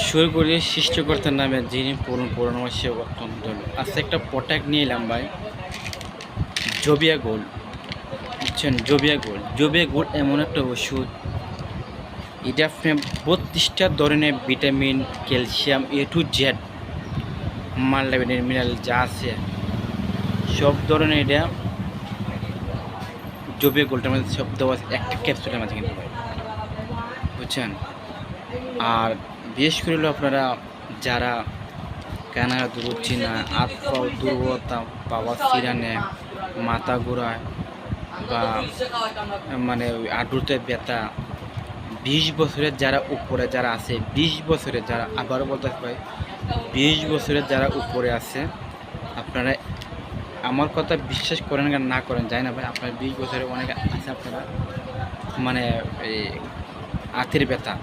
শুরু করি সৃষ্টিকর্তার নামে, যিনি পুরনো সে অত্যন্ত। আজকে একটা প্রোডাক্ট নিয়ে এলাম ভাই, জবিয়া গোল্ড। বুঝছেন, জবিয়া গোল্ড এমন একটা ওষুধ, এটা আপনি 32টা ধরনের vitamin, calcium, A to Z, multivitamin, mineral যা আছে সব ধরনের এটা জবিয়া গোল্ডের মধ্যে সব দেওয়া আছে একটা ক্যাপসুলের মাঝে কিন্তু ভাই। বুঝছেন, আর বিশেষ করে হলো আপনারা যারা কানা দুরুচ্ছি না, হাত পাও দুর্বলতা, পাওয়া চিরানে, মাথা ঘোরায়, বা মানে ওই হাঁটুতে ব্যথা, 20 বছরের যারা উপরে যারা আছে, 20 বছরের যারা, আবারও বলতে পারি 20 বছরের যারা উপরে আছে, আপনারা আমার কথা বিশ্বাস করেন আর না করেন জানি না ভাই, আপনার 20 বছরে অনেক আছে আপনারা মানে এই হাতের ব্যথা,